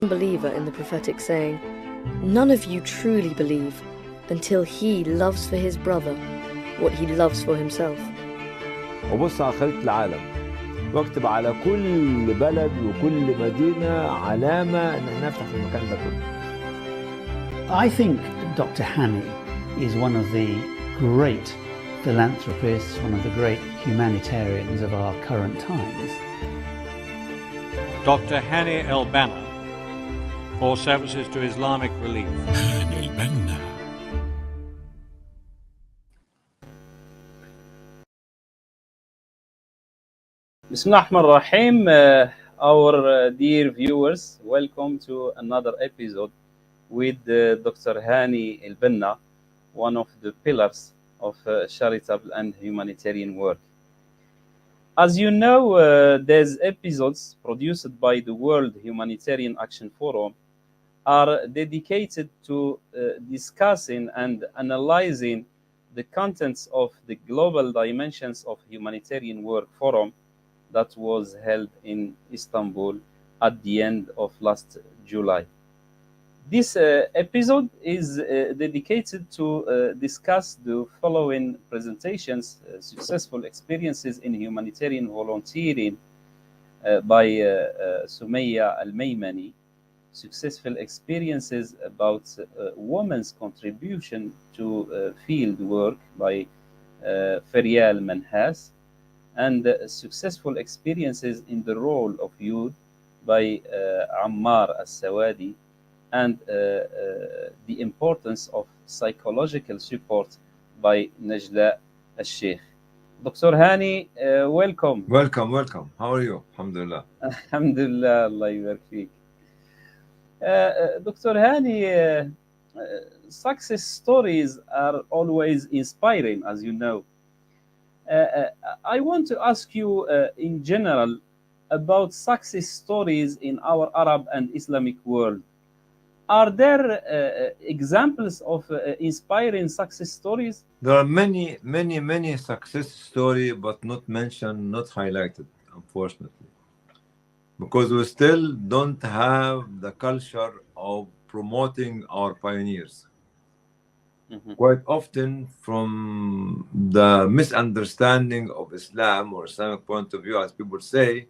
believer in the prophetic saying, "None of you truly believe until he loves for his brother what he loves for himself." وبص على خريطة العالم واكتب على كل بلد وكل مدينة علامة إن احنا نفتح في المكان ده كله. I think Dr. Hany is one of the great philanthropists, one of the great humanitarians of our current times. Dr. Hany El Banna for services to Islamic relief. Hany El Banna. Bismillahirrahmanirrahim. Our dear viewers, welcome to another episode with Dr. Hany El Banna, one of the pillars of charitable and humanitarian work. As you know, these episodes produced by the World Humanitarian Action Forum are dedicated to discussing and analyzing the contents of the Global Dimensions of Humanitarian Work Forum that was held in Istanbul at the end of last July. This episode is dedicated to discuss the following presentations: successful experiences in humanitarian volunteering by Sumaya Al-Maymani, successful experiences about women's contribution to field work by Feryal Manhas, and successful experiences in the role of youth by Ammar Al-Sawadi, and the importance of psychological support by Najla Al-Sheikh. Dr. Hany, welcome. Welcome. How are you? Alhamdulillah. Alhamdulillah, Allah yubarak feek. Dr. Hany, success stories are always inspiring, as you know. I want to ask you in general about success stories in our Arab and Islamic world. Are there examples of inspiring success stories? There are many success stories, but not mentioned, not highlighted, unfortunately. Because we still don't have the culture of promoting our pioneers. Mm-hmm. Quite often, from the misunderstanding of Islam or Islamic point of view, as people say,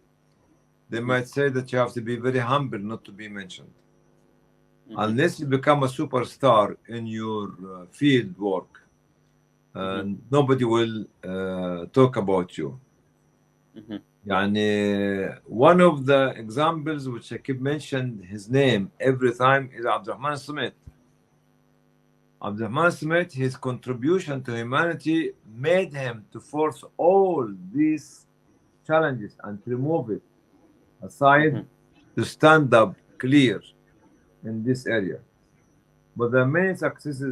they might say that you have to be very humble not to be mentioned. Mm-hmm. Unless you become a superstar in your field work, nobody will talk about you. Mm-hmm. One of the examples which I keep mentioning his name every time is Abdurrahman Smith. Abdurrahman Smith, his contribution to humanity made him to force all these challenges and to remove it aside, to stand up clear in this area. But there are many success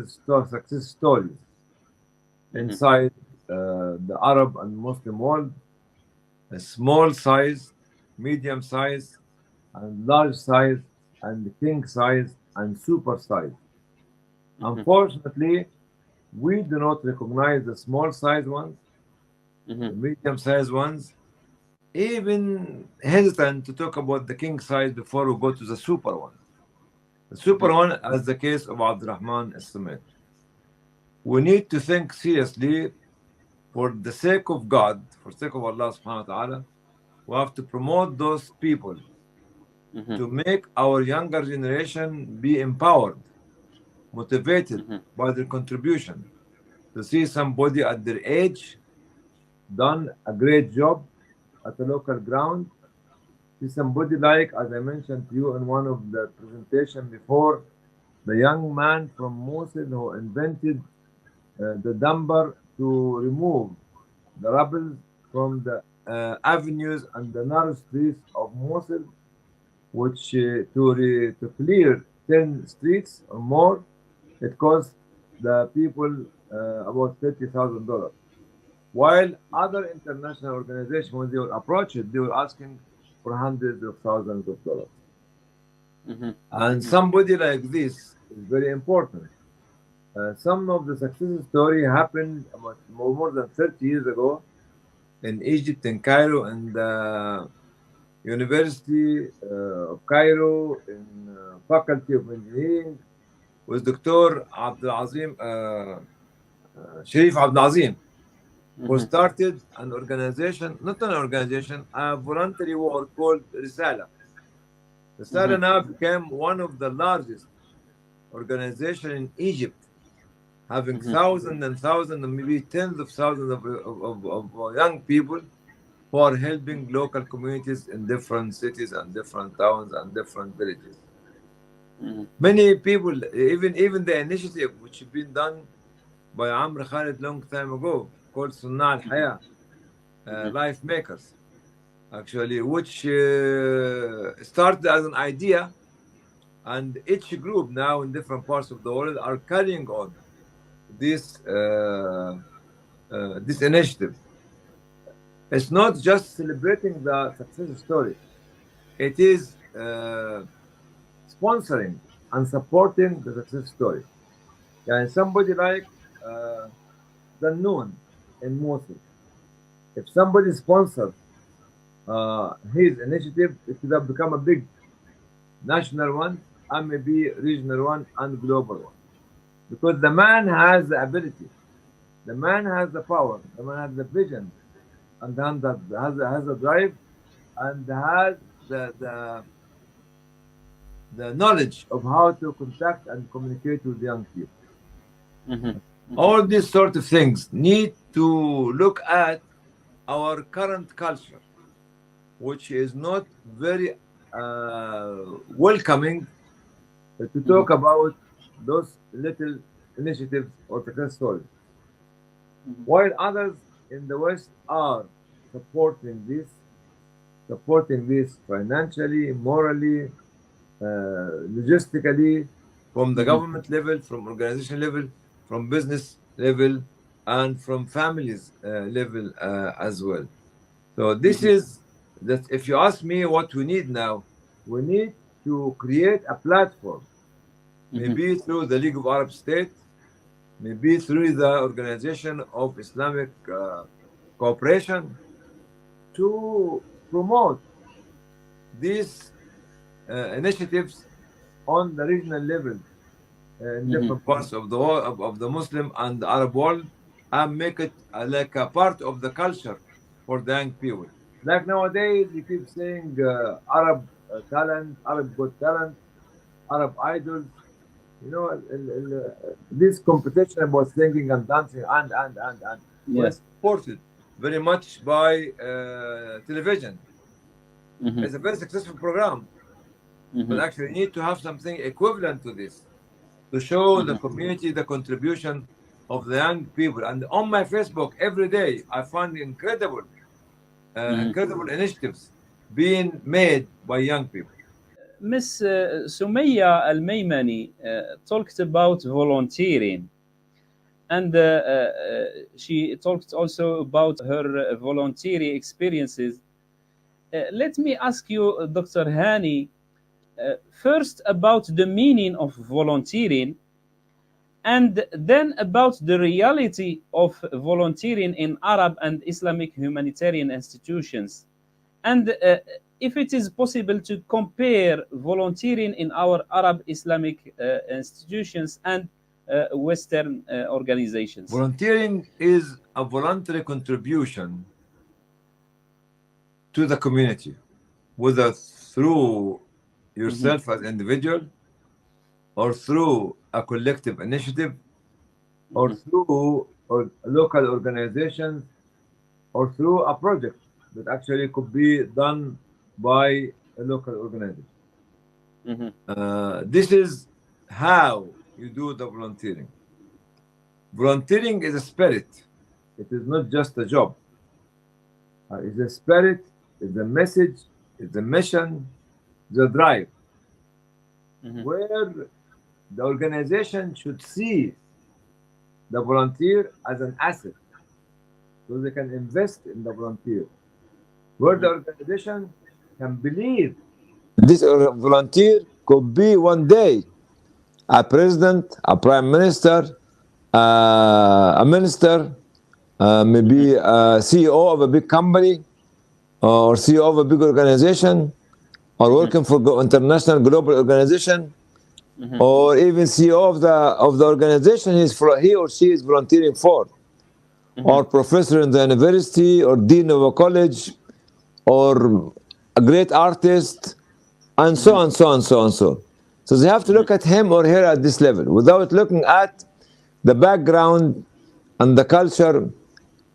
stories inside the Arab and Muslim world: a small size, medium size, and large size, and king size, and super size. Unfortunately, we do not recognize the small size ones, the medium size ones, even hesitant to talk about the king size before we go to the super one. The super one, as the case of Abdurrahman Smith. We need to think seriously, for the sake of God, for the sake of Allah subhanahu wa ta'ala, we have to promote those people to make our younger generation be empowered, motivated by their contribution, to see somebody at their age done a great job at a local ground. See somebody like, as I mentioned to you in one of the presentation before, the young man from Mosul who invented the dumper to remove the rubble from the avenues and the narrow streets of Mosul, which to clear 10 streets or more, it cost the people about $30,000. While other international organizations, when they were approached, they were asking for hundreds of thousands of dollars. And somebody like this is very important. Some of the success story happened about more than 30 years ago in Egypt, in Cairo, and University of Cairo in Faculty of Engineering with Dr. Abdulazim Sharif Abdulazim, who started an organization, not an organization, a voluntary work called Risala. Risala now became one of the largest organizations in Egypt, having thousands and thousands, and maybe tens of thousands of young people who are helping local communities in different cities and different towns and different villages. Many people, even the initiative which has been done by Amr Khalid long time ago, called Sunna al-Haya, Life Makers, actually, which started as an idea, and each group now in different parts of the world are carrying on this this initiative. It's not just celebrating the success story; it is sponsoring and supporting the success story. And somebody like Zannoun in Mosul, if somebody sponsored his initiative, it could have become a big national one, and maybe regional one and global one. Because the man has the ability, the man has the power, the man has the vision, and then has the drive, and has the knowledge of how to contact and communicate with young people. All these sort of things need to look at our current culture, which is not very welcoming to talk about those little initiatives or success stories. While others in the West are supporting this financially, morally, logistically, from the government level, from organization level, from business level, and from families level as well. So this is that. If you ask me what we need now, we need to create a platform, maybe through the League of Arab States, maybe through the Organization of Islamic Cooperation, to promote these initiatives on the regional level in different parts of the world, of the Muslim and the Arab world, and make it like a part of the culture for the young people. Like nowadays, you keep saying Arab talent, Arab Got Talent, Arab Idols. You know, this competition about singing and dancing and was supported very much by television. It's a very successful program, but actually you need to have something equivalent to this to show the community the contribution of the young people. And on my Facebook every day, I find incredible initiatives being made by young people. Miss Sumaya Al-Maimani talked about volunteering, and she talked also about her voluntary experiences. Let me ask you, Dr. Hany, first about the meaning of volunteering, and then about the reality of volunteering in Arab and Islamic humanitarian institutions, and if it is possible to compare volunteering in our Arab Islamic institutions and Western organizations. Volunteering is a voluntary contribution to the community, whether through yourself as an individual, or through a collective initiative, or through local organizations, or through a project that actually could be done by a local organization. This is how you do the volunteering. Volunteering is a spirit. It is not just a job. It's a spirit, it's a message, it's a mission, the drive, where the organization should see the volunteer as an asset, so they can invest in the volunteer, where the organization can believe this volunteer could be one day a president, a prime minister, a minister, maybe a CEO of a big company, or CEO of a big organization, or working for international global organization, or even CEO of the organization he or she is volunteering for, or professor in the university, or dean of a college, or a great artist, and so on, so on, so on, so. So they have to look at him or her at this level without looking at the background and the culture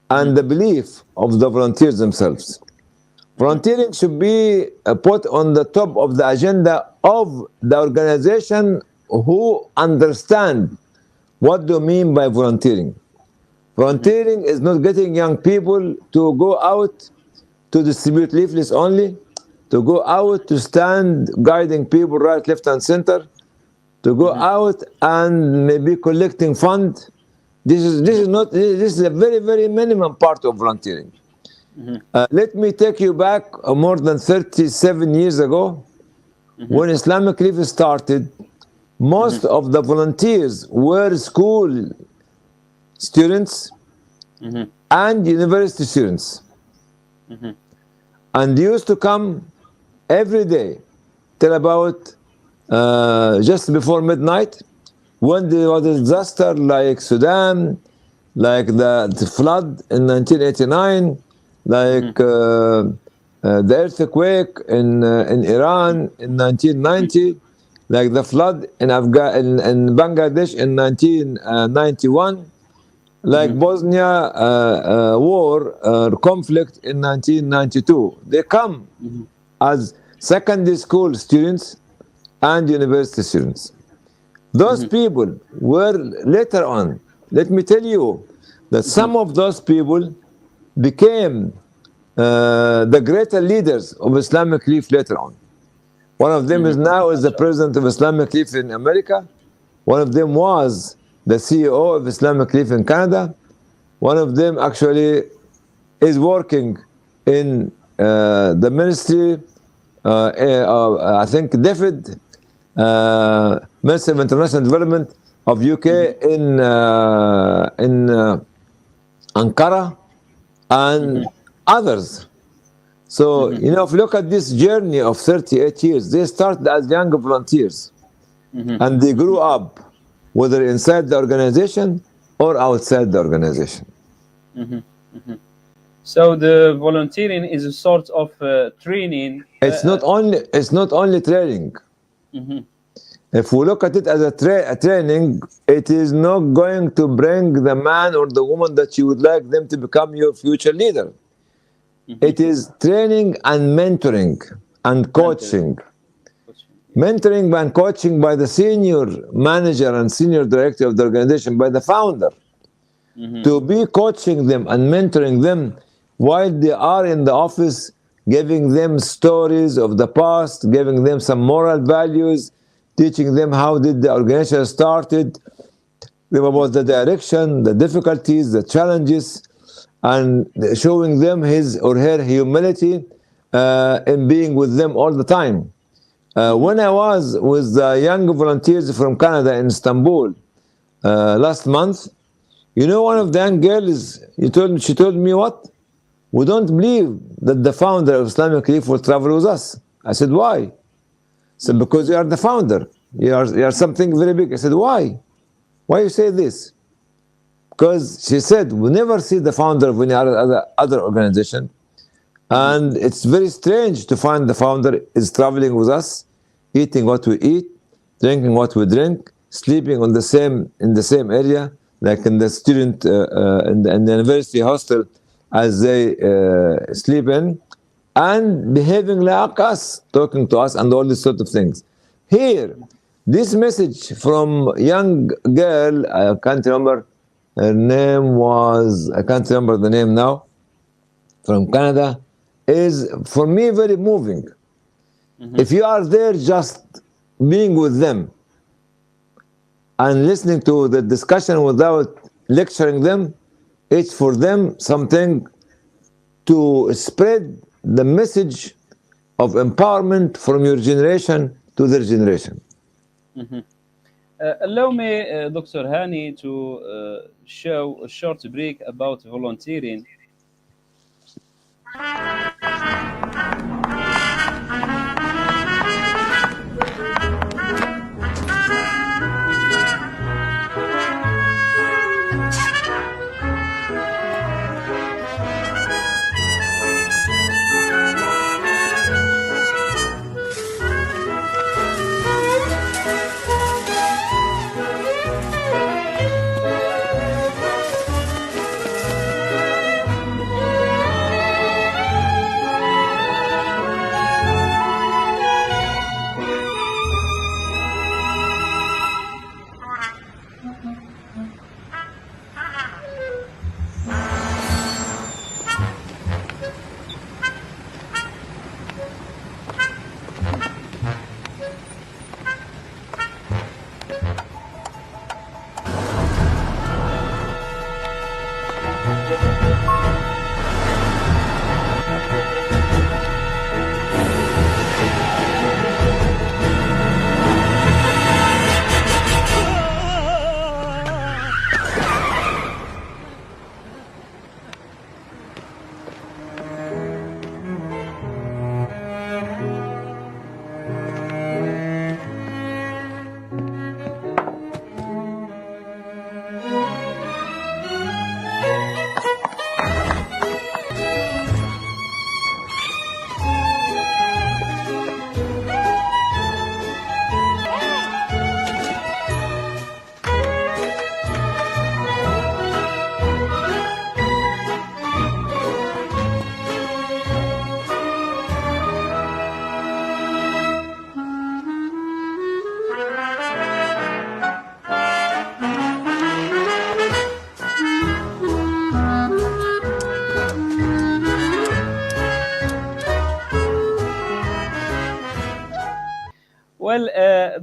and the belief of the volunteers themselves. Volunteering should be put on the top of the agenda of the organization who understand what do you mean by volunteering. Volunteering is not getting young people to go out to distribute leaflets only, to go out to stand guiding people right, left, and center, to go out and maybe collecting fund. This is a very, very minimum part of volunteering. Let me take you back more than 37 years ago, when Islamic Relief started. Most of the volunteers were school students and university students, and they used to come every day till about just before midnight, when there was a disaster like Sudan, like the flood in 1989, like the earthquake in Iran in 1990, like the flood in Bangladesh in 1991, like Bosnia war conflict in 1992. They come as secondary school students and university students. Those people were later on, let me tell you, that some of those people became the greater leaders of Islamic Relief later on. One of them is now the president of Islamic Relief in America. One of them was the CEO of Islamic Relief in Canada. One of them actually is working in the ministry, I think DFID, Ministry of International Development of UK in Ankara, and others. So, you know, if you look at this journey of 38 years, they started as young volunteers, and they grew up, whether inside the organization or outside the organization. So the volunteering is a sort of training. It's not only training. If we look at it as a training, it is not going to bring the man or the woman that you would like them to become your future leader. It is training and mentoring and coaching. Mentoring and coaching by the senior manager and senior director of the organization, by the founder, to be coaching them and mentoring them while they are in the office, giving them stories of the past, giving them some moral values, teaching them how did the organization started, about the direction, the difficulties, the challenges, and showing them his or her humility in being with them all the time. When I was with the young volunteers from Canada in Istanbul last month, you know, one of the young girls, she told me, what? We don't believe that the founder of Islamic Relief will travel with us. I said, why? So because you are the founder. You are something very big. I said, why? Why you say this? Because she said, we never see the founder of any other organization. And it's very strange to find the founder is traveling with us, eating what we eat, drinking what we drink, sleeping in the same area, like in the student, in the university hostel as they sleep in, and behaving like us, talking to us, and all these sort of things. Here, this message from young girl, I can't remember her name was, I can't remember the name now, from Canada, is for me very moving. If you are there just being with them and listening to the discussion without lecturing them, it's for them something to spread the message of empowerment from your generation to their generation. Allow me, Dr. Hany, to show a short break about volunteering.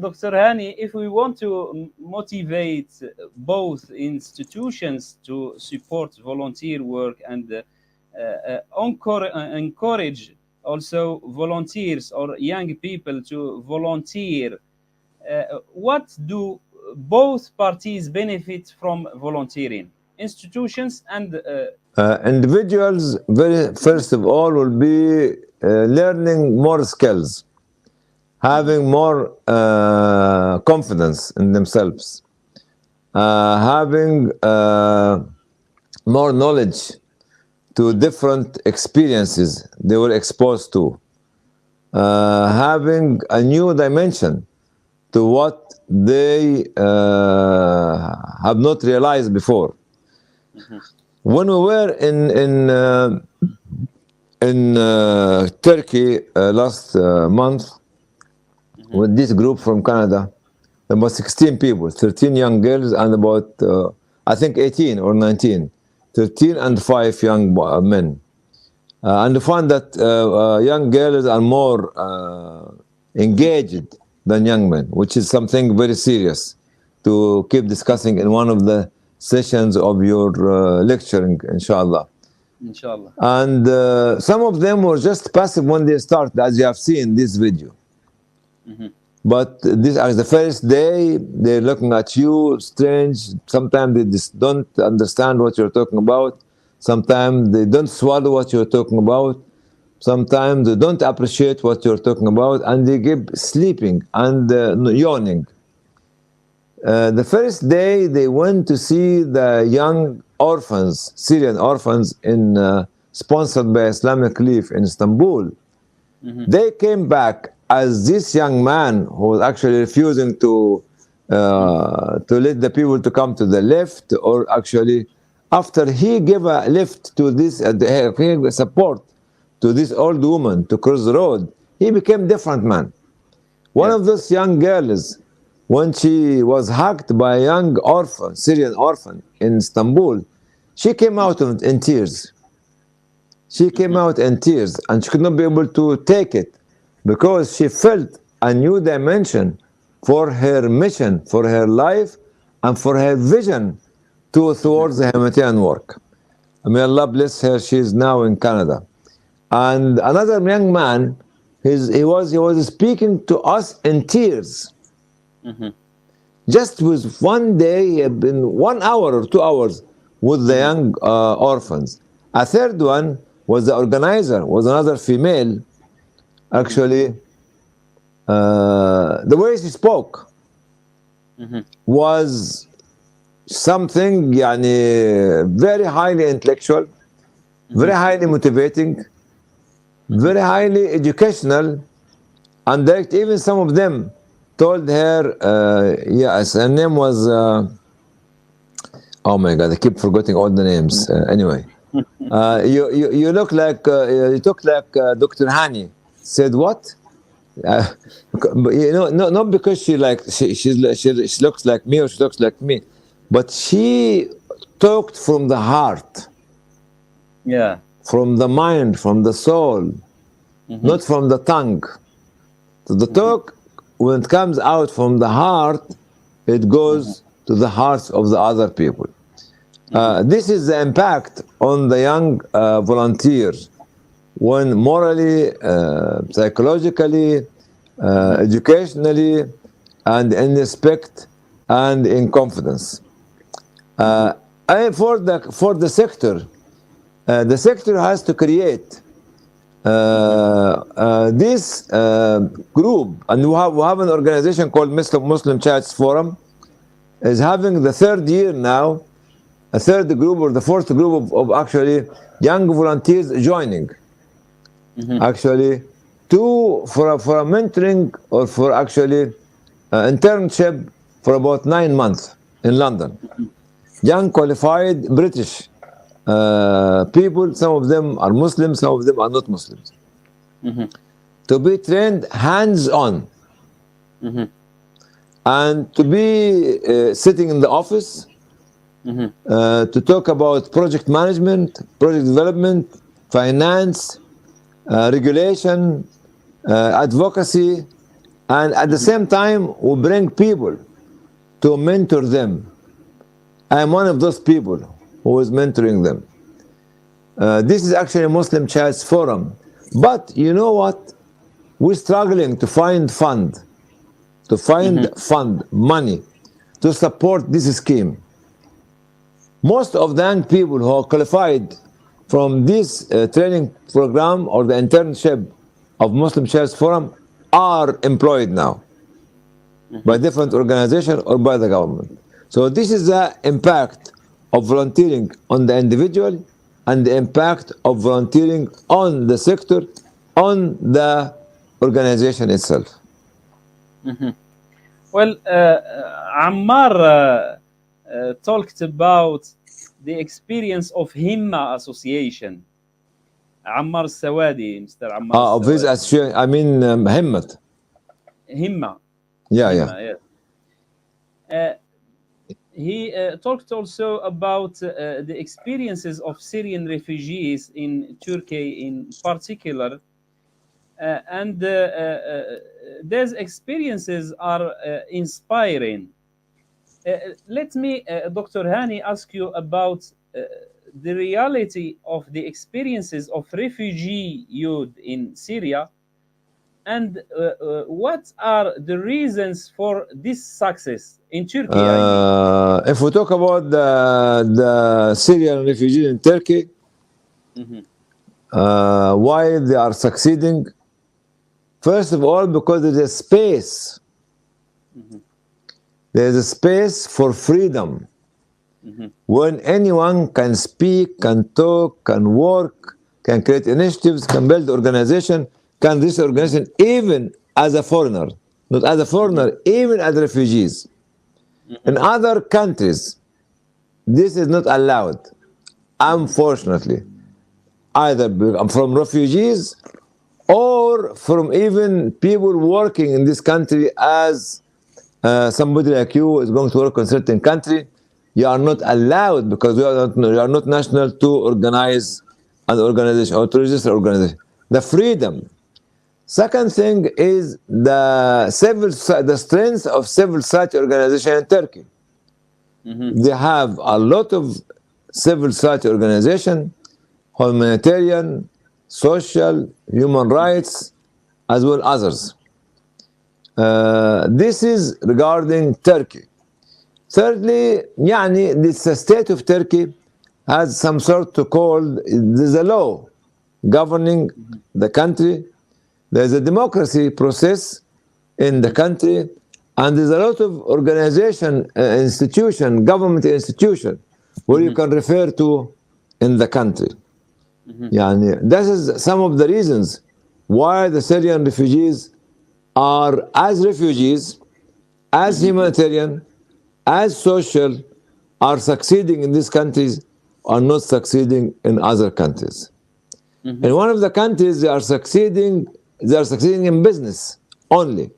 Dr. Hany, if we want to motivate both institutions to support volunteer work and encourage also volunteers or young people to volunteer, what do both parties benefit from volunteering, institutions and individuals? First of all, will be learning more skills, having more confidence in themselves, having more knowledge to different experiences they were exposed to, having a new dimension to what they have not realized before. When we were in Turkey last month with this group from Canada, about 16 people, 13 young girls and about, I think 18 or 19, 13 and 5 young men. And we found that young girls are more engaged than young men, which is something very serious to keep discussing in one of the sessions of your lecturing, inshallah. Inshallah. And some of them were just passive when they started, as you have seen this video. But this, as the first day, they're looking at you strange. Sometimes they just don't understand what you're talking about. Sometimes they don't swallow what you're talking about. Sometimes they don't appreciate what you're talking about, and they keep sleeping and yawning. The first day, they went to see the young orphans, Syrian orphans, sponsored by Islamic Relief in Istanbul. They came back as this young man who was actually refusing to let the people to come to the left, or actually, after he gave a lift to this, he gave support to this old woman to cross the road, he became different man. One of those young girls, when she was hugged by a young orphan, Syrian orphan in Istanbul, she came out in tears. She came out in tears, and she could not be able to take it because she felt a new dimension for her mission, for her life, and for her vision towards the humanitarian work. May Allah bless her. She is now in Canada. And another young man, he was speaking to us in tears. Just with one day, he had been 1 hour or 2 hours with the young orphans. A third one was the organizer, was another female. Actually, the way she spoke was something very highly intellectual, very highly motivating, very highly educational, and direct. Even some of them told her, yes, her name was, oh my God, I keep forgetting all the names. Anyway, you look like, Dr. Hany. Said what? Not because she looks like me or she looks like me, but she talked from the heart. Yeah. From the mind, from the soul, not from the tongue. So the talk, when it comes out from the heart, it goes to the hearts of the other people. This is the impact on the young volunteers, when morally, psychologically, educationally, and in respect and in confidence. And for the sector, the sector has to create this group, and we have an organization called Muslim Chats Forum, is having the third year now, a third group or the fourth group of actually young volunteers joining. Actually, for a mentoring or for actually internship for about 9 months in London. Young qualified British people, some of them are Muslims, some of them are not Muslims, to be trained hands-on, and to be sitting in the office, to talk about project management, project development, finance, regulation, advocacy, And at the same time, we bring people to mentor them. I'm one of those people who is mentoring them. This is actually a Muslim Child's Forum. But you know what? We're struggling to find fund, money to support this scheme. Most of the young people who are qualified from this training program or the internship of Muslim Child's Forum are employed now by different organizations or by the government. So this is the impact of volunteering on the individual and the impact of volunteering on the sector, on the organization itself. Well, Ammar talked about the experience of Himma Association. Ammar Sawadi, Mr. Ammar. Of his association, I mean Himmat. Himma. Yeah, Himma, yeah. He talked also about the experiences of Syrian refugees in Turkey in particular. And these experiences are inspiring. Let me, Dr. Hany, ask you about the reality of the experiences of refugee youth in Syria, and what are the reasons for this success in Turkey? If we talk about the Syrian refugees in Turkey, why they are succeeding? First of all, because there's a space. There's a space for freedom. When anyone can speak, can talk, can work, can create initiatives, can build organization, can this organization even as a foreigner, not as a foreigner, even as refugees. In other countries, this is not allowed, unfortunately, either from refugees or from even people working in this country as somebody like you is going to work in a certain country. You are not allowed because you are not national to organize an organization or to register an organization. The freedom. Second thing is the strength of civil society organization in Turkey. They have a lot of civil society organization, humanitarian, social, human rights, as well as others. This is regarding Turkey. Thirdly, the state of Turkey has some sort of there's a law governing the country. There's a democracy process in the country, and there's a lot of organization, government institution, where you can refer to in the country. This is some of the reasons why the Syrian refugees are, as refugees, as humanitarian, as social, are succeeding in these countries, are not succeeding in other countries. In one of the countries, they are succeeding in business only,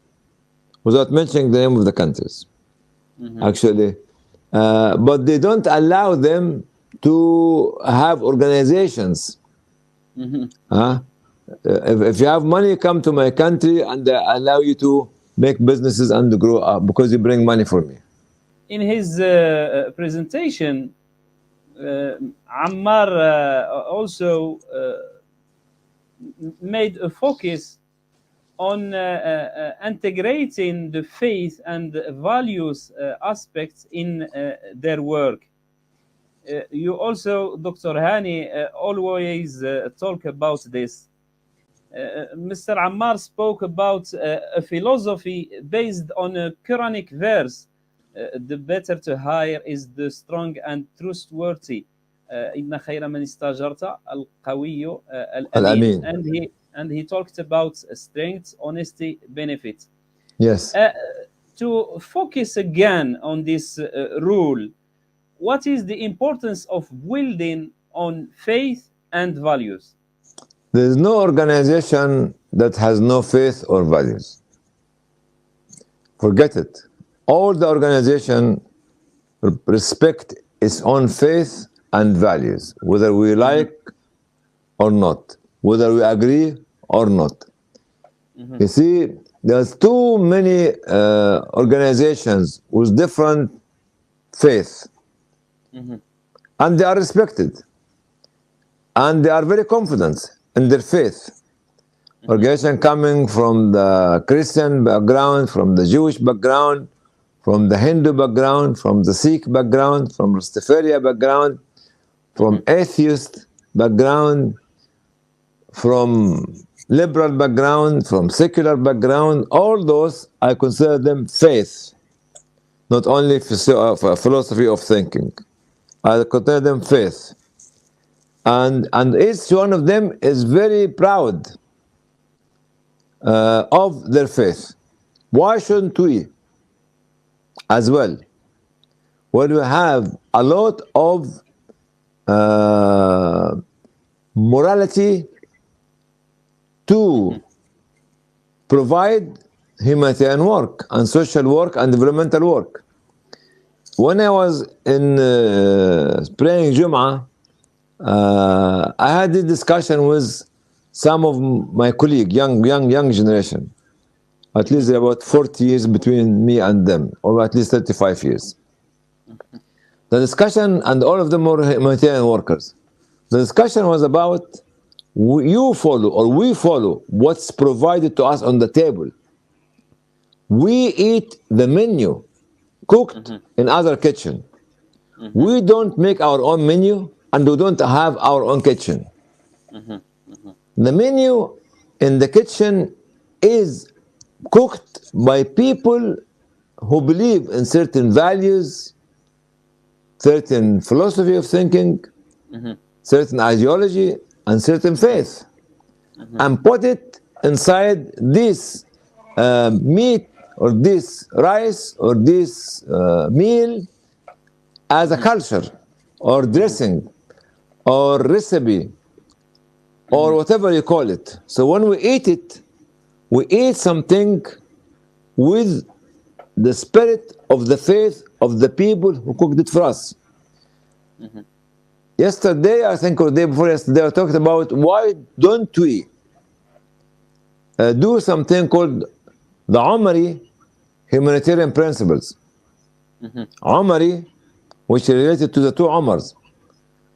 without mentioning the name of the countries, actually. But they don't allow them to have organizations. If you have money, come to my country and they allow you to make businesses and grow up because you bring money for me. In his presentation, Ammar also made a focus on integrating the faith and values aspects in their work. You also, Dr. Hany, always talk about this. Mr. Ammar spoke about a philosophy based on a Quranic verse. The better to hire is the strong and trustworthy. إن خير من استأجرت القوي الأمين. And he talked about strength, honesty, benefit. Yes. To focus again on this rule, what is the importance of building on faith and values? There is no organization that has no faith or values. Forget it. All the organization respect its own faith and values, whether we like or not, whether we agree or not. You see, there's too many organizations with different faith, and they are respected, and they are very confident in their faith. Organization coming from the Christian background, from the Jewish background, from the Hindu background, from the Sikh background, from Rastafari background, from atheist background, from liberal background, from secular background. All those, I consider them faith, not only philosophy of thinking. I consider them faith. And each one of them is very proud of their faith. Why shouldn't we as well? When we have a lot of morality to provide humanitarian work and social work and developmental work. When I was in praying Jum'ah, I had this discussion with some of my colleagues, young generation. At least there are about 40 years between me and them, or at least 35 years. The discussion, and all of them were humanitarian workers. The discussion was about you follow or we follow what's provided to us on the table. We eat the menu cooked in other kitchen. We don't make our own menu, and we don't have our own kitchen. The menu in the kitchen is cooked by people who believe in certain values, certain philosophy of thinking, certain ideology, and certain faith, and put it inside this meat or this rice or this meal as a culture or dressing or recipe or whatever you call it. So when we eat it, we eat something with the spirit of the faith of the people who cooked it for us. Yesterday, I think, or the day before yesterday, I talked about why don't we do something called the Omari humanitarian principles. Omari, which is related to the two Omars,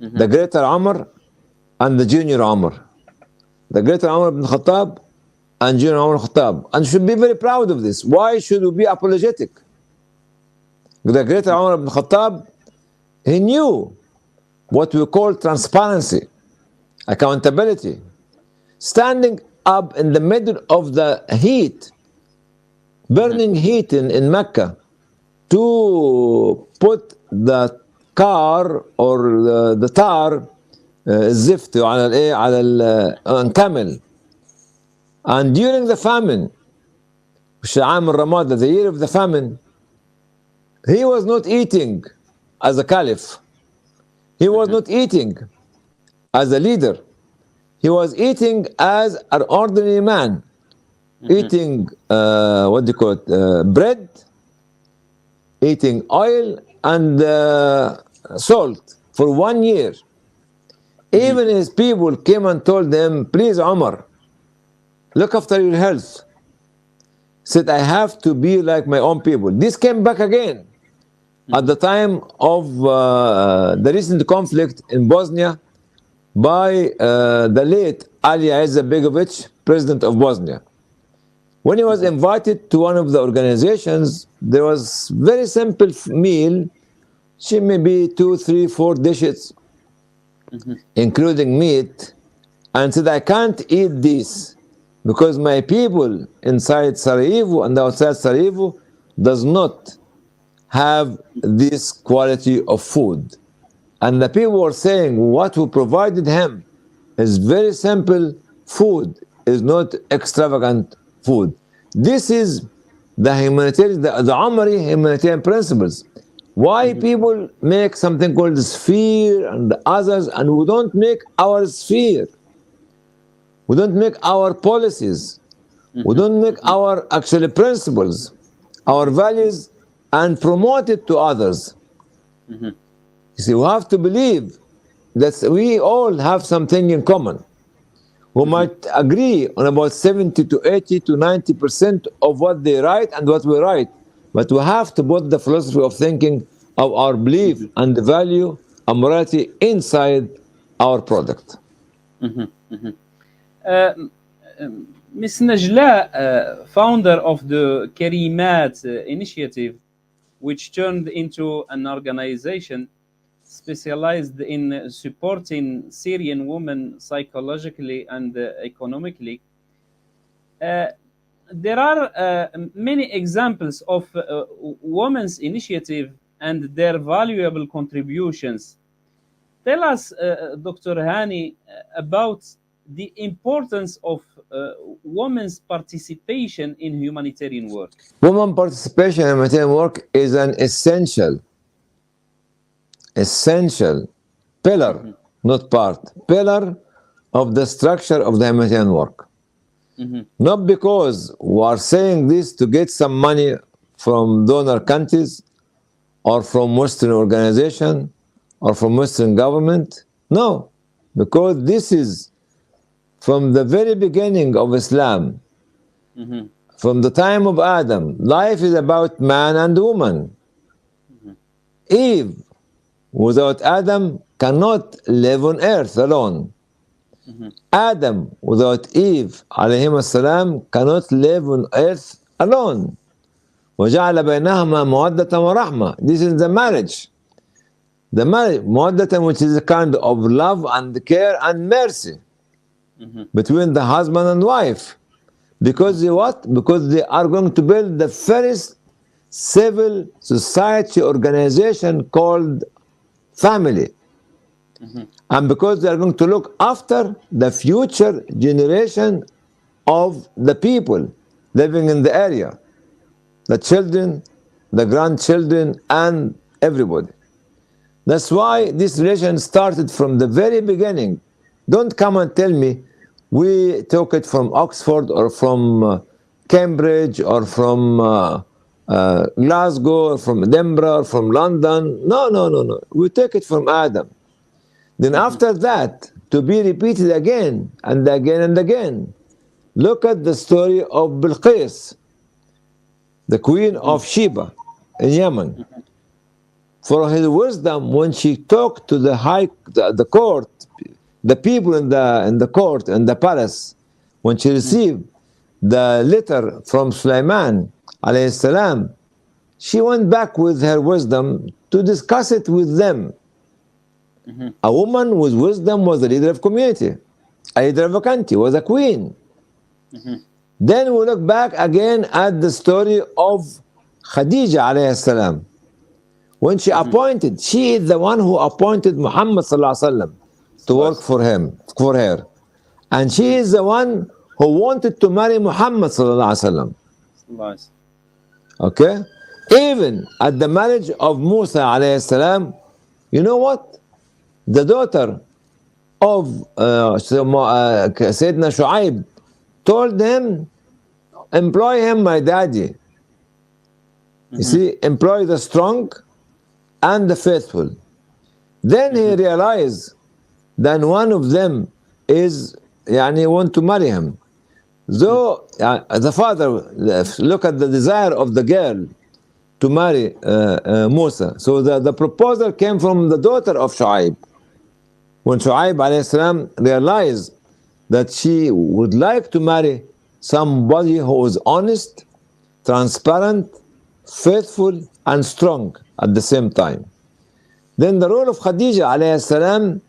the greater Omar and the junior Omar. The greater Omar ibn Khattab and junior Omar ibn Khattab. And should be very proud of this. Why should we be apologetic? The greater Omar ibn Khattab, he knew what we call transparency, accountability, standing up in the middle of the heat, burning heat in Mecca, to put the car or the tar, الزفت على camel. And during the famine, عام الرمادة, the year of the famine, he was not eating as a caliph. He was not eating as a leader. He was eating as an ordinary man, eating, what do you call it, bread, eating oil and salt for 1 year. Even his people came and told them, please Omar, look after your health. Said, I have to be like my own people. This came back again at the time of the recent conflict in Bosnia by the late Ali Izetbegovic, president of Bosnia. When he was invited to one of the organizations, there was very simple meal, maybe 2, 3, 4 dishes, including meat, and said, I can't eat this because my people inside Sarajevo and outside Sarajevo does not have this quality of food. And the people were saying what we provided him is very simple food, is not extravagant food. This is the humanitarian, the Omari humanitarian principles. Why people make something called sphere and others, and we don't make our sphere. We don't make our policies. We don't make our actually principles, our values, and promote it to others. You see, we have to believe that we all have something in common. who might agree on about 70 to 80 to 90% of what they write and what we write. But we have to put the philosophy of thinking of our belief and the value and morality inside our product. Ms. Najla, founder of the Karimat initiative, which turned into an organization specialized in supporting Syrian women psychologically and economically. There are many examples of women's initiative and their valuable contributions. Tell us, Dr. Hany, about the importance of women's participation in humanitarian work. Women participation in humanitarian work is an essential pillar, not part, pillar of the structure of the humanitarian work. Not because we are saying this to get some money from donor countries or from Western organization or from Western government. No, because this is from the very beginning of Islam. From the time of Adam, life is about man and woman. Eve, without Adam, cannot live on earth alone. Adam, without Eve, alayhim as-salam, cannot live on earth alone. وَجَعَلَ بَيْنَهُمَا مَوَدَّةً وَرَحْمَةً. This is the marriage. The marriage, مَوَدَّةً, which is a kind of love and care and mercy between the husband and wife. Because they what? Because they are going to build the first civil society organization called family. And because they are going to look after the future generation of the people living in the area. The children, the grandchildren, and everybody. That's why this relation started from the very beginning. Don't come and tell me we took it from Oxford or from Cambridge or from Glasgow or from Edinburgh or from London. No. We take it from Adam. Then after that, to be repeated again and again and again. Look at the story of Bilqis, the queen of Sheba in Yemen. For his wisdom, when she talked to the court, the people in the court and the palace, when she received the letter from Sulaiman alayhi salam, she went back with her wisdom to discuss it with them. A woman with wisdom was the leader of community, a leader of a country, was a queen. Then we look back again at the story of Khadija alayhi salam. When she appointed, she is the one who appointed Muhammad sallallahu alaihi wasallam to work for her. And she is the one who wanted to marry Muhammad sallallahu alaihi wasallam. Okay? Even at the marriage of Musa alayhi salam, you know what? The daughter of Sayyidina Shu'aib told him, employ him, my daddy. You see, employ the strong and the faithful. Then he realized that one of them is, want to marry him. So the father, look at the desire of the girl to marry Musa. So the proposal came from the daughter of Shu'aib. When Shu'aib alayhi salam realized that she would like to marry somebody who is honest, transparent, faithful, and strong at the same time. Then the role of Khadija alayhi salam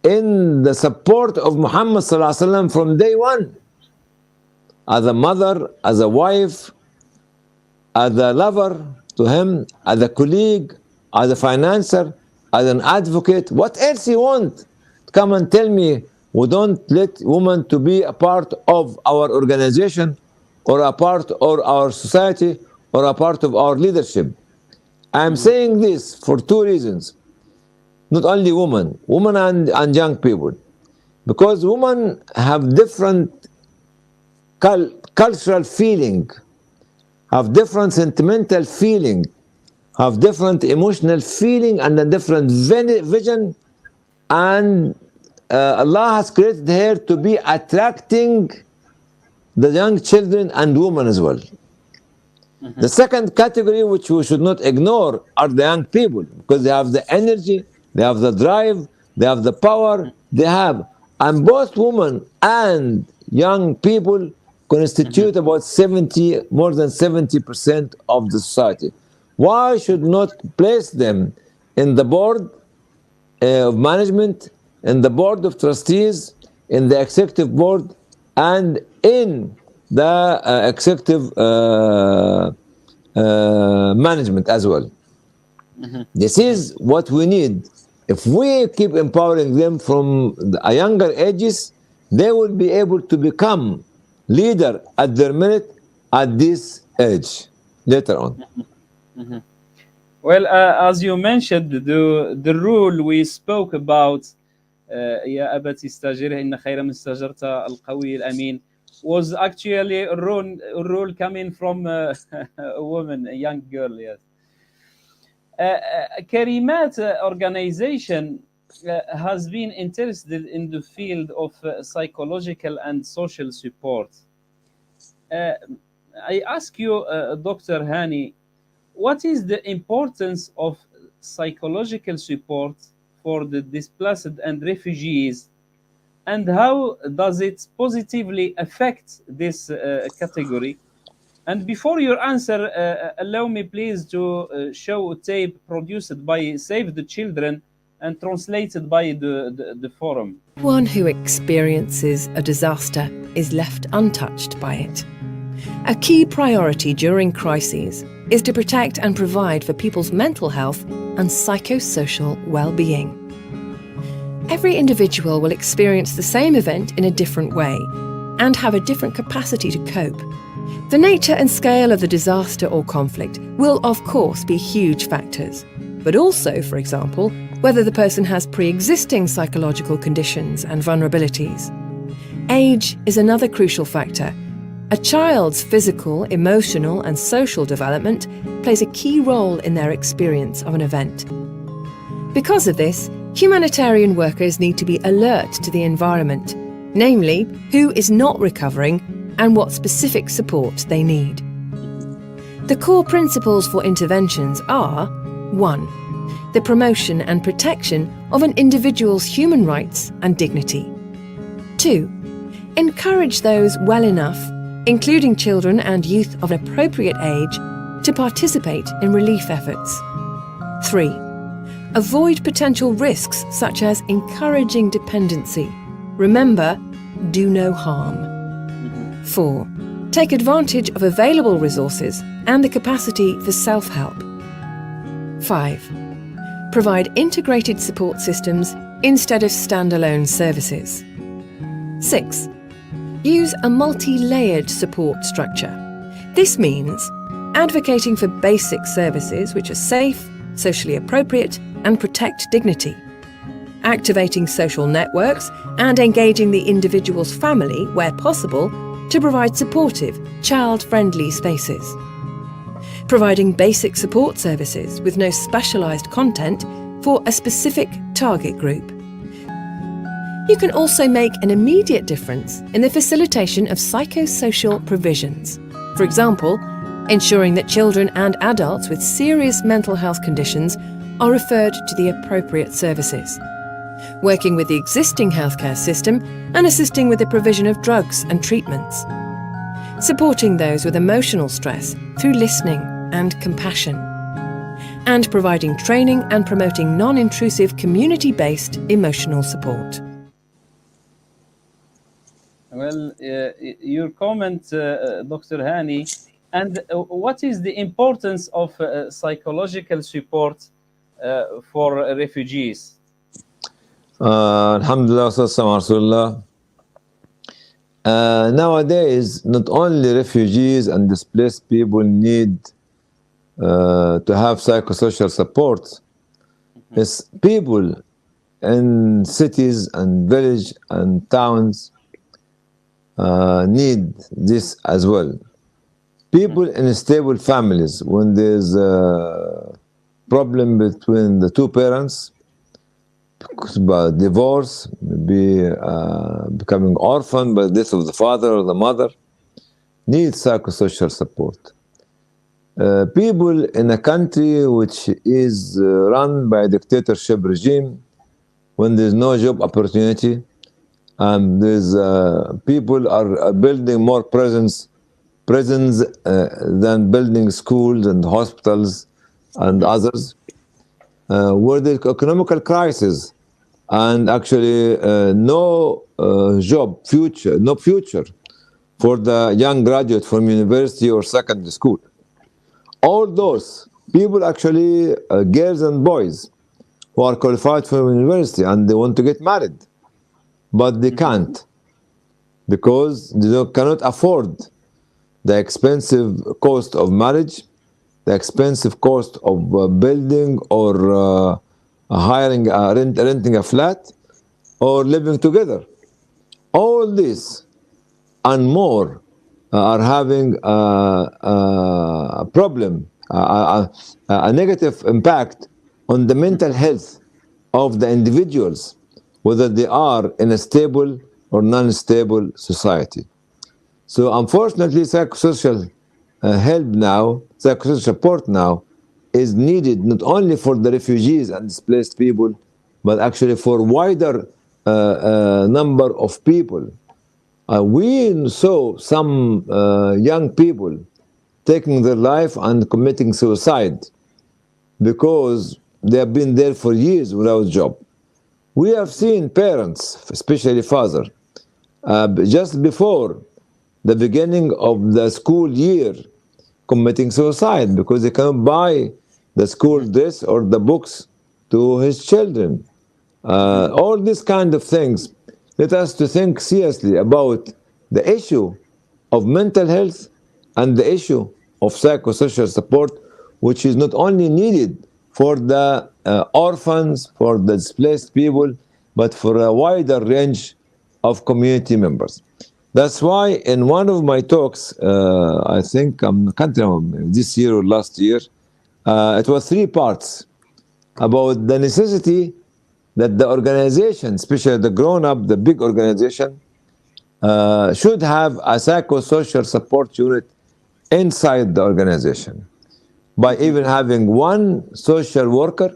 in the support of Muhammad sallallahu alaihi wasallam from day one, as a mother, as a wife, as a lover to him, as a colleague, as a financier, as an advocate. What else you want? Come and tell me we don't let women to be a part of our organization or a part of our society or a part of our leadership. I'm saying this for two reasons. Not only women and young people. Because women have different cultural feeling, have different sentimental feeling, have different emotional feeling and a different vision and Allah has created her to be attracting the young children and women as well. The second category, which we should not ignore, are the young people, because they have the energy, they have the drive, they have the power, and both women and young people constitute about more than 70% of the society. Why should not place them in the board of management, in the board of trustees, in the executive board, and in the executive management as well? This is what we need. If we keep empowering them from the younger ages, they will be able to become leader at their merit at this age later on. Well, as you mentioned, the rule we spoke about, يا أبت استأجره إن خير من استأجرت القوي الأمين, was actually a rule coming from a woman, a young girl. Yes. Karimat organization has been interested in the field of psychological and social support. I ask you, Dr. Hany, what is the importance of psychological support for the displaced and refugees, and how does it positively affect this category? And before your answer, allow me please to show a tape produced by Save the Children and translated by the forum. One who experiences a disaster is left untouched by it. A key priority during crises is to protect and provide for people's mental health and psychosocial well-being. Every individual will experience the same event in a different way and have a different capacity to cope. The nature and scale of the disaster or conflict will, of course, be huge factors, but also, for example, whether the person has pre-existing psychological conditions and vulnerabilities. Age is another crucial factor. A child's physical, emotional, and social development plays a key role in their experience of an event. Because of this, humanitarian workers need to be alert to the environment, namely, who is not recovering and what specific support they need. The core principles for interventions are: 1. The promotion and protection of an individual's human rights and dignity. 2. Encourage those well enough, including children and youth of an appropriate age, to participate in relief efforts. 3. Avoid potential risks such as encouraging dependency. Remember, do no harm. 4. Take advantage of available resources and the capacity for self-help. 5. Provide integrated support systems instead of standalone services. 6. Use a multi-layered support structure. This means advocating for basic services which are safe, socially appropriate, and protect dignity. Activating social networks and engaging the individual's family where possible to provide supportive, child-friendly spaces. Providing basic support services with no specialised content for a specific target group. You can also make an immediate difference in the facilitation of psychosocial provisions. For example, ensuring that children and adults with serious mental health conditions are referred to the appropriate services. Working with the existing healthcare system and assisting with the provision of drugs and treatments. Supporting those with emotional stress through listening and compassion. And providing training and promoting non-intrusive community-based emotional support. Well, your comment, Dr. Hany, and what is the importance of psychological support for refugees? Alhamdulillah, Rasulullah. Nowadays, not only refugees and displaced people need to have psychosocial support, it's people in cities and villages and towns need this as well. People in stable families, when there's a problem between the two parents, by divorce, maybe becoming orphan by the death of the father or the mother, need psychosocial support. People in a country which is run by a dictatorship regime, when there's no job opportunity, and there's people are building more prisons than building schools and hospitals and others, where the economical crisis and actually no future for the young graduate from university or secondary school. All those people, actually girls and boys who are qualified for university and they want to get married, but they can't because they cannot afford the expensive cost of marriage, the expensive cost of building or renting a flat or living together. All this and more are having a problem, a negative impact on the mental health of the individuals, whether they are in a stable or non-stable society. So unfortunately, psychosocial help now, psychosocial support now, is needed not only for the refugees and displaced people, but actually for wider number of people. We saw some young people taking their life and committing suicide because they have been there for years without job. We have seen parents, especially father, just before the beginning of the school year, committing suicide because they cannot buy the school dress or the books to his children. All these kind of things let us to think seriously about the issue of mental health and the issue of psychosocial support, which is not only needed for the orphans, for the displaced people, but for a wider range of community members. That's why in one of my talks, I think I can't remember this year or last year, it was 3 parts about the necessity that the organization, especially the grown-up, the big organization, should have a psychosocial support unit inside the organization by even having one social worker,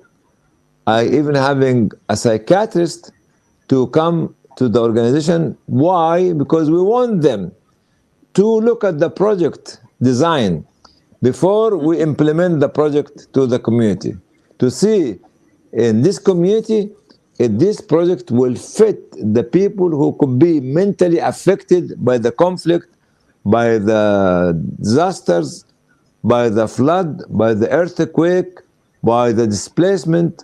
even having a psychiatrist to come to the organization. Why? Because we want them to look at the project design before we implement the project to the community, to see in this community if this project will fit the people who could be mentally affected by the conflict, by the disasters, by the flood, by the earthquake, by the displacement,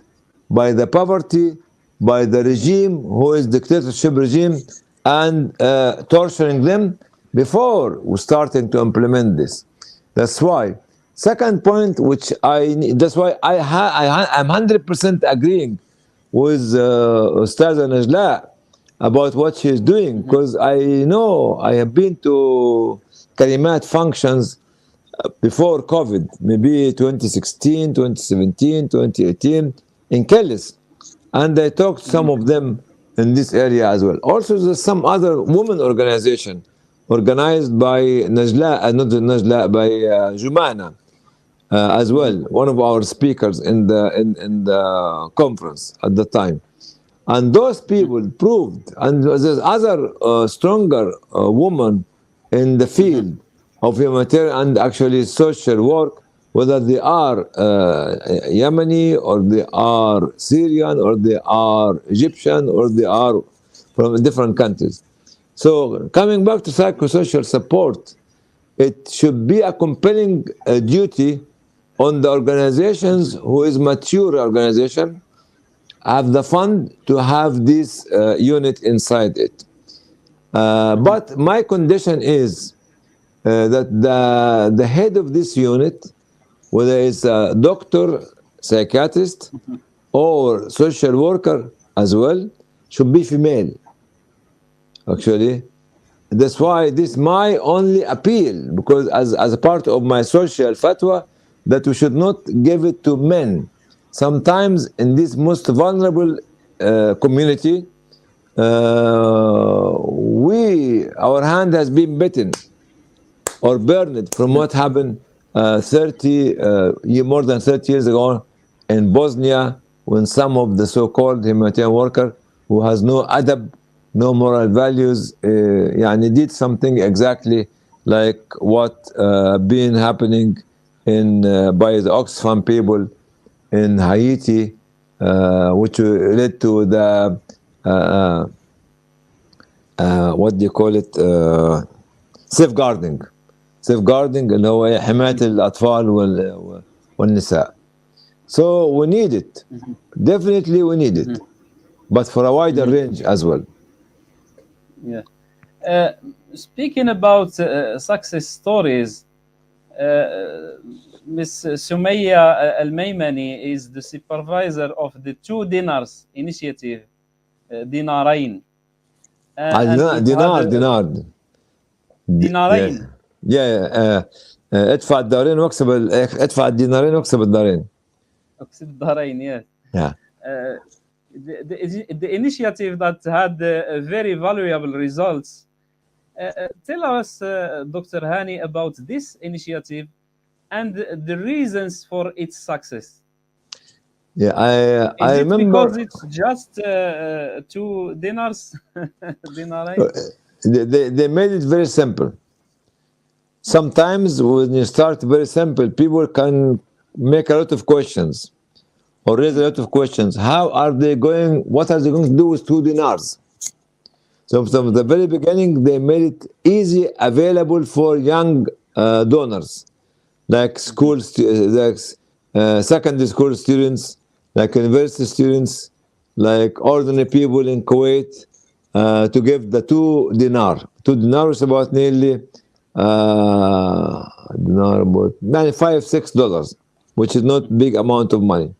by the poverty, by the regime who is dictatorship regime and torturing them before we starting to implement this. That's why. Second point, that's why I'm 100% agreeing with Ustaza Najla about what she is doing, because I know I have been to Kalimat functions before COVID, maybe 2016, 2017, 2018 in Kellis. And I talked to some of them in this area as well. Also, there's some other women organization organized by Najla, not Najla, by Jumana as well, one of our speakers in the conference at the time. And those people proved, and there's other stronger women in the field of humanitarian and actually social work, whether they are Yemeni or they are Syrian or they are Egyptian or they are from different countries. So coming back to psychosocial support, it should be a compelling duty on the organizations who is mature organization, have the fund to have this unit inside it. But my condition is that the head of this unit, whether it's a doctor, psychiatrist, or social worker as well, should be female, actually. That's why this is my only appeal, because as a part of my social fatwa, that we should not give it to men. Sometimes in these most vulnerable community, our hand has been bitten or burned from what happened more than 30 years ago in Bosnia, when some of the so-called humanitarian worker who has no adab, no moral values, يعني did something exactly like what been happening by the Oxfam people in Haiti, which led to the what do you call it, safeguarding اللي هو حماية الأطفال والنساء. So we need it. Definitely we need it. But for a wider range as well. Yeah. Speaking about success stories, Ms. Sumaya Al-Maymani is the supervisor of the 2 Dinars initiative, Dinarain. دينارين. ادفع الدارين واكسب ادفع الدينارين واكسب الدارين. اكسب الدارين, yes. Yeah. The initiative that had very valuable results. Tell us, Dr. Hany, about this initiative and the reasons for its success. Yeah, I remember. Because it's just 2 dinars? They made it very simple. Sometimes when you start very simple, people can make a lot of questions or raise a lot of questions. How are they going? What are they going to do with 2 dinars? So from the very beginning, they made it easy, available for young donors, like secondary school students, like university students, like ordinary people in Kuwait, to give the 2 dinar. 2 dinar is about nearly about $5-6, which is not big amount of money.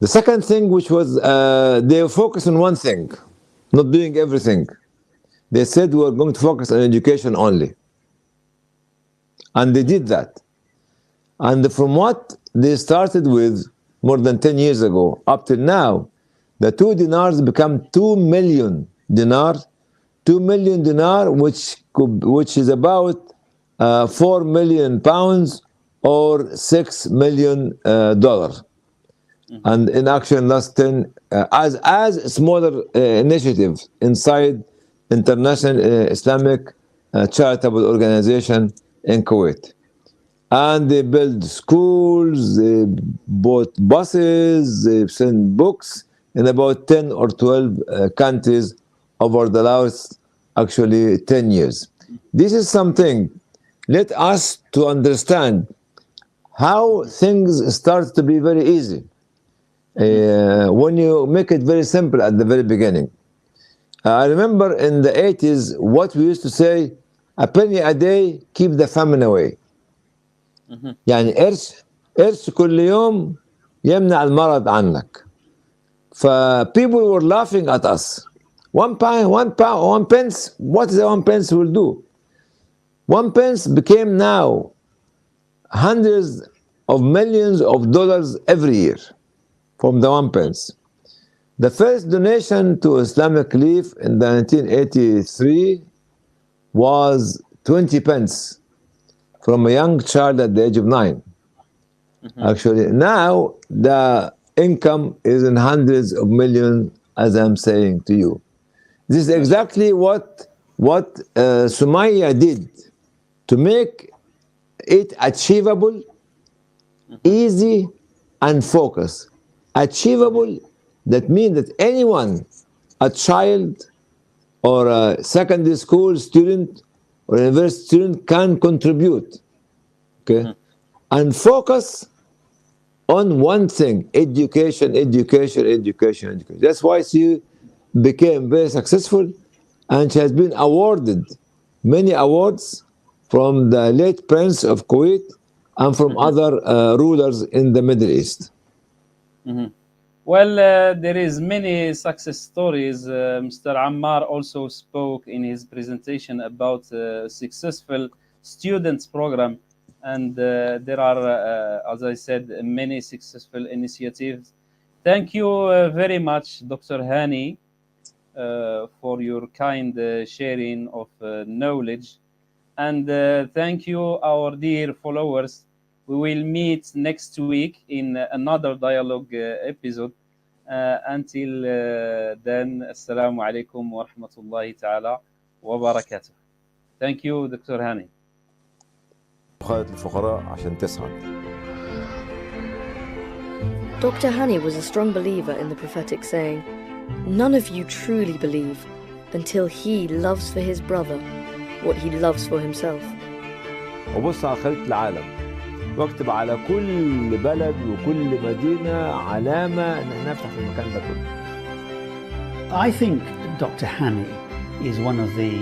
The second thing, which was they focus on one thing, not doing everything. They said we are going to focus on education only. And they did that. And from what they started with more than 10 years ago up till now, the 2 dinars become 2 million dinar. 2 million dinar, which is about 4 million pounds or $6 million. And in action last 10 as a smaller initiative inside International Islamic Charitable Organization in Kuwait. And they build schools, they bought buses, they send books in about 10 or 12 countries over the last actually 10 years. This is something, let us to understand how things start to be very easy. When you make it very simple at the very beginning. I remember in the 80s what we used to say, a penny a day keep the famine away. يعني قرش كل يوم يمنع المرض عنك. People were laughing at us. 1 pence, what is the 1 pence will do? 1 pence became now hundreds of millions of dollars every year from the 1 pence. The first donation to Islamic Relief in 1983 was 20 pence from a young child at the age of 9. Actually, now the income is in hundreds of millions, as I'm saying to you. This is exactly what Sumaya did to make it achievable, easy, and focused. Achievable, that means that anyone, a child or a secondary school student or university student can contribute, okay? And focus on one thing, education. That's why she became very successful, and she has been awarded many awards from the late Prince of Kuwait and from other rulers in the Middle East. Well, there is many success stories. Mr. Ammar also spoke in his presentation about successful students program, and there are, as I said, many successful initiatives. Thank you very much, Dr. Hany, for your kind sharing of knowledge. And thank you, our dear followers. We will meet next week in another dialogue episode. Until then, Assalamu alaikum wa rahmatullahi ta'ala wa barakatuh. Thank you, Dr. Hany. خالد الفقراء عشان تسعد. Dr. Hany was a strong believer in the prophetic saying, "None of you truly believe until he loves for his brother what he loves for himself." وبص على خريطة العالم واكتب على كل بلد وكل مدينة علامة إن احنا نفتح في المكان ده كله. I think Dr. Hany is one of the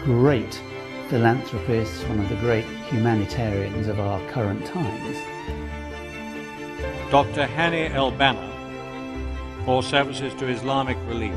great philanthropists, one of the great humanitarians of our current times. Dr. Hany El Banna for services to Islamic relief.